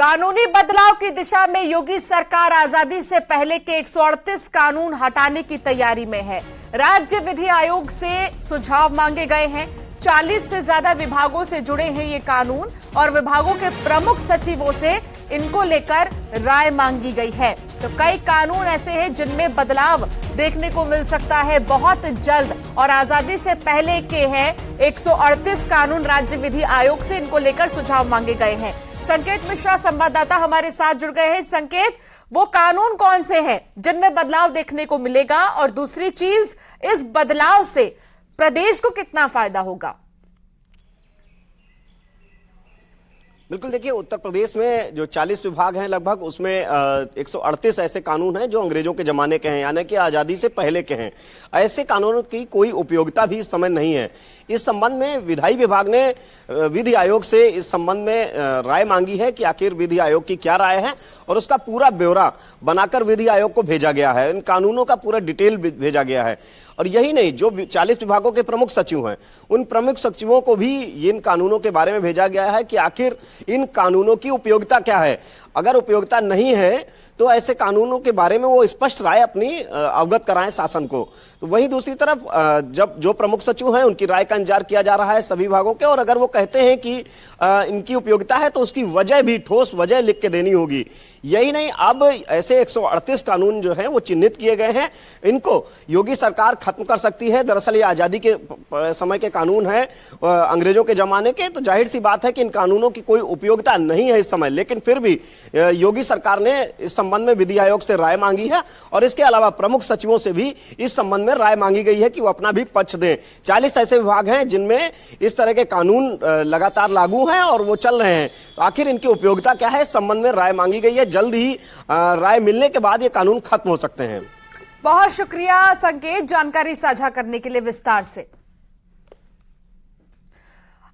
कानूनी बदलाव की दिशा में योगी सरकार आजादी से पहले के 138 कानून हटाने की तैयारी में है। राज्य विधि आयोग से सुझाव मांगे गए हैं। 40 से ज्यादा विभागों से जुड़े हैं ये कानून और विभागों के प्रमुख सचिवों से इनको लेकर राय मांगी गई है। तो कई कानून ऐसे हैं जिनमें बदलाव देखने को मिल सकता है बहुत जल्द और आजादी से पहले के हैं 138 कानून राज्य विधि आयोग से इनको लेकर सुझाव मांगे गए हैं। संकेत मिश्रा संवाददाता हमारे साथ जुड़ गए हैं। संकेत, वो कानून कौन से हैं जिनमें बदलाव देखने को मिलेगा और दूसरी चीज, इस बदलाव से प्रदेश को कितना फायदा होगा? बिल्कुल, देखिए उत्तर प्रदेश में जो 40 विभाग हैं लगभग, उसमें 138 ऐसे कानून हैं जो अंग्रेजों के जमाने के हैं, यानी कि आजादी से पहले के हैं। ऐसे कानूनों की कोई उपयोगिता भी इस समय नहीं है। इस संबंध में विधायी विभाग ने विधि आयोग से इस संबंध में राय मांगी है कि आखिर विधि आयोग की क्या राय है और उसका पूरा ब्यौरा बनाकर विधि आयोग को भेजा गया है। इन कानूनों का पूरा डिटेल भेजा गया है और यही नहीं, जो 40 विभागों के प्रमुख सचिव हैं उन प्रमुख सचिवों को भी इन कानूनों के बारे में भेजा गया है कि आखिर इन कानूनों की उपयोगिता क्या है। अगर उपयोगिता नहीं है तो ऐसे कानूनों के बारे में वो स्पष्ट राय अपनी अवगत कराएं शासन को। तो वहीं दूसरी तरफ जब जो प्रमुख सचिव हैं उनकी राय का इंतजार किया जा रहा है सभी विभागों के, और अगर वो कहते हैं कि इनकी उपयोगिता है तो उसकी वजह भी, ठोस वजह लिख के देनी होगी। यही नहीं, अब ऐसे 138 कानून जो हैं वो चिन्हित किए गए हैं, इनको योगी सरकार खत्म कर सकती है। दरअसल ये आजादी के समय के कानून हैं, अंग्रेजों के जमाने के, तो जाहिर सी बात है कि इन कानूनों की कोई उपयोगिता नहीं है इस समय। लेकिन फिर भी योगी सरकार ने इस संबंध में विधि आयोग से राय मांगी है और इसके अलावा प्रमुख सचिवों से भी इस संबंध में राय मांगी गई है कि वो अपना भी पक्ष दें। 40 ऐसे विभाग हैं जिनमें इस तरह के कानून लगातार लागू हैं और वो चल रहे हैं। तो आखिर इनकी उपयोगिता क्या है, इस संबंध में राय मांगी गई है। जल्द ही राय मिलने के बाद ये कानून खत्म हो सकते हैं। बहुत शुक्रिया संकेत, जानकारी साझा करने के लिए विस्तार से।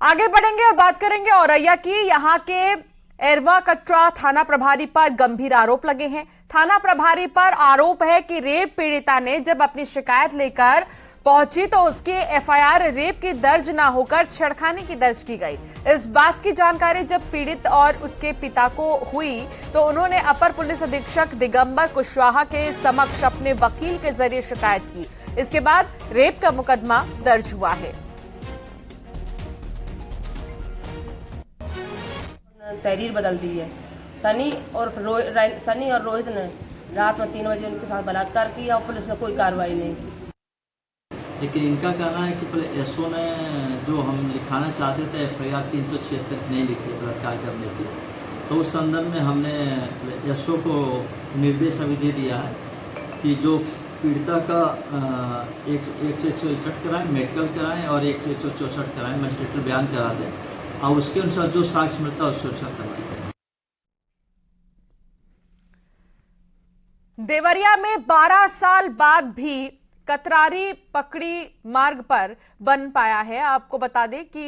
आगे बढ़ेंगे और बात करेंगे औरैया की। यहां के एरवा कटरा थाना प्रभारी पर गंभीर आरोप लगे हैं। थाना प्रभारी पर आरोप है कि रेप पीड़िता ने जब अपनी शिकायत लेकर पहुंची तो उसकी एफआईआर रेप की दर्ज ना होकर छेड़खानी की दर्ज की गई। इस बात की जानकारी जब पीड़ित और उसके पिता को हुई तो उन्होंने अपर पुलिस अधीक्षक दिगंबर कुशवाहा के समक्ष अपने वकील के जरिए शिकायत की। इसके बाद रेप का मुकदमा दर्ज हुआ है। तहरीर बदल दी है। सनी और रोहित ने रात में 3 बजे उनके साथ बलात्कार किया और पुलिस ने कोई कार्रवाई नहीं की। लेकिन इनका कहना है कि पहले एसओ ने जो हम लिखाना चाहते थे एफआईआर 376 नहीं लिखी बलात्कार करने की, तो उस संदर्भ में हमने एसओ को निर्देश अभी दे दिया है कि जो पीड़िता का 161 कराएं, मेडिकल कराएं और 164 कराएं, मजिस्ट्रेट बयान करा दें और उसके अनुसार जो साक्ष्य मिलता है उसके अनुसार करवाएं। देवरिया में 12 साल बाद भी कतरारी पकड़ी मार्ग पर बन पाया है। आपको बता दें कि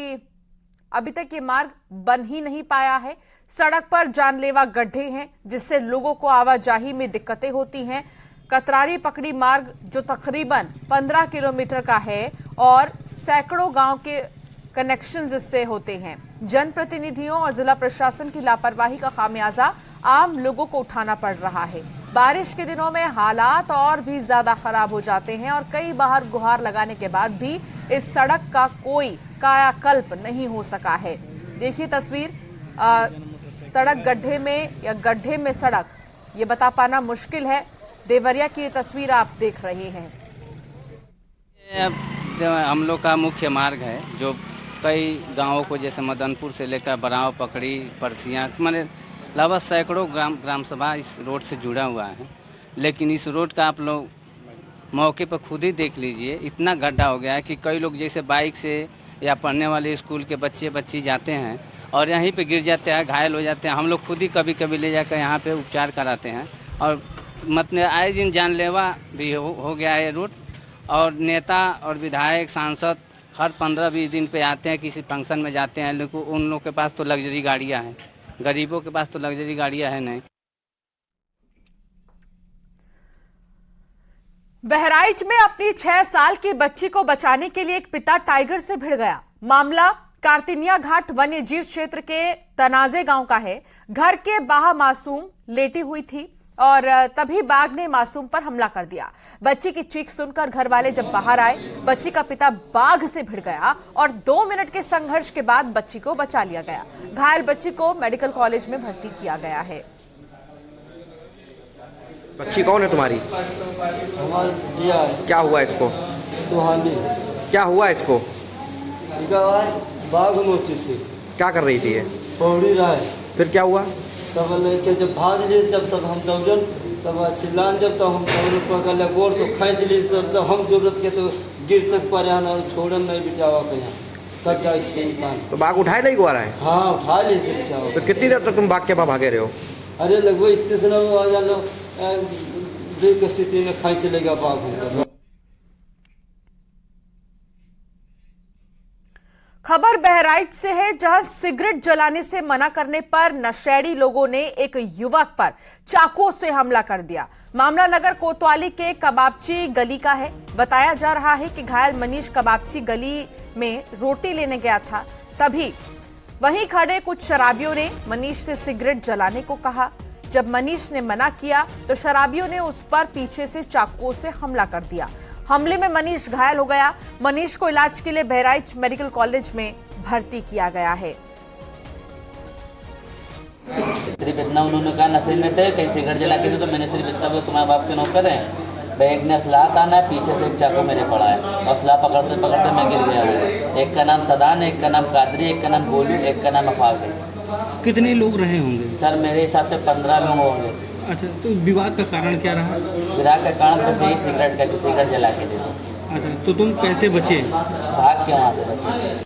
अभी तक ये मार्ग बन ही नहीं पाया है। सड़क पर जानलेवा गड्ढे हैं जिससे लोगों को आवाजाही में दिक्कतें होती हैं। कतरारी पकड़ी मार्ग जो तकरीबन 15 किलोमीटर का है और सैकड़ों गांव के कनेक्शन इससे होते हैं। जनप्रतिनिधियों और जिला प्रशासन की लापरवाही का खामियाजा आम लोगों को उठाना पड़ रहा है। बारिश के दिनों में हालात और भी ज्यादा खराब हो जाते हैं और कई बार गुहार लगाने के बाद भी इस सड़क का कोई कायाकल्प नहीं हो सका है। देखिए तस्वीर, सड़क गड्ढे में या गड्ढे में सड़क, ये बता पाना मुश्किल है। देवरिया की ये तस्वीर आप देख रहे हैं। हम लोग का मुख्य मार्ग है जो कई गांवों को, जैसे मदनपुर से लेकर बराव, पकड़ी, परसियां, मैंने लगभग सैकड़ों ग्राम सभा इस रोड से जुड़ा हुआ है। लेकिन इस रोड का आप लोग मौके पर खुद ही देख लीजिए, इतना गड्ढा हो गया है कि कई लोग जैसे बाइक से या पढ़ने वाले स्कूल के बच्ची जाते हैं और यहीं पे गिर जाते हैं, घायल हो जाते हैं। हम लोग खुद ही कभी कभी ले जाकर यहाँ पे उपचार कराते हैं और मतलब आए दिन जानलेवा भी हो गया है रोड। और नेता और विधायक, सांसद हर 15-20 दिन पे आते हैं, किसी फंक्शन में जाते हैं, लेकिन उन लोग के पास तो लग्जरी गाड़ियाँ हैं, गरीबों के पास तो लग्जरी गाड़ियाँ हैं नहीं। बहराइच में अपनी 6 साल की बच्ची को बचाने के लिए एक पिता टाइगर से भिड़ गया। मामला कार्तिनिया घाट वन्य जीव क्षेत्र के तनाजे गांव का है। घर के बाहर मासूम लेटी हुई थी और तभी बाघ ने मासूम पर हमला कर दिया। बच्ची की चीख सुनकर घर वाले जब बाहर आए, बच्ची का पिता बाघ से भिड़ गया और 2 मिनट के संघर्ष के बाद बच्ची को बचा लिया गया। घायल बच्ची को मेडिकल कॉलेज में भर्ती किया गया है। बच्ची कौन है तुम्हारी? क्या हुआ इसको? सुहानी क्या हुआ इसको? बाघ मोची से क्या कर रही थी ये? पौड़ी रहा है। फिर क्या हुआ? तब लेके जब भाग ली, जब तक हम दौड़न, तब चिल्लान, जब तक हम दौड़ पकड़ गोर तो खींच ली, तब हम जरूरत के तो गिर तक पड़े और छोड़न नहीं बिचावा कहीं तब जाए छे। तो बाघ उठाए नहीं हुआ रहा है? हाँ उठा ली से बिचावा। तो कितनी देर तक तुम बाघ के पास भागे रहे हो? अरे लगभग इतने से लोग देख के स्थिति में खींच लेगा बाघ हमको। खबर बहराइच से है, जहां सिगरेट जलाने से मना करने पर नशेड़ी लोगों ने एक युवक पर चाकू से हमला कर दिया। मामला नगर कोतवाली के कबाबची गली का है। बताया जा रहा है कि घायल मनीष कबाबची गली में रोटी लेने गया था, तभी वहीं खड़े कुछ शराबियों ने मनीष से सिगरेट जलाने को कहा। जब मनीष ने मना किया तो शराबियों ने उस पर पीछे से चाकू से हमला कर दिया। हमले में मनीष घायल हो गया। मनीष को इलाज के लिए बहराइच मेडिकल कॉलेज में भर्ती किया गया है। सिर्फ इतना उन्होंने कहा नशे में थे, कहीं सिगरेट जला के तो मैंने सिर्फ इतना बोला तुम्हारे बाप के नौकर है। बैग ने असलाह ताना है, पीछे से एक चाकू मेरे पड़ा है और असलाह पकड़ते पकड़ते मैं गिर गया हूँ। एक का नाम सदान है, एक का नाम कादरी, एक का नाम गोलू, एक का नाम अफाक है। कितने लोग रहे होंगे? सर मेरे हिसाब से 15 लोग होंगे। अच्छा, तो विवाद का कारण क्या रहा? विराट का कारण बस यही सिगरेट का, सिगरेट जला के दे दो। अच्छा, तो तुम कैसे बचे? भाग के वहाँ से बचे।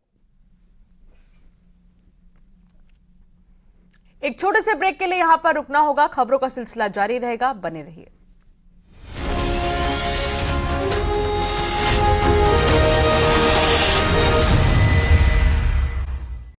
एक छोटे से ब्रेक के लिए यहां पर रुकना होगा। खबरों का सिलसिला जारी रहेगा, बने रहिए।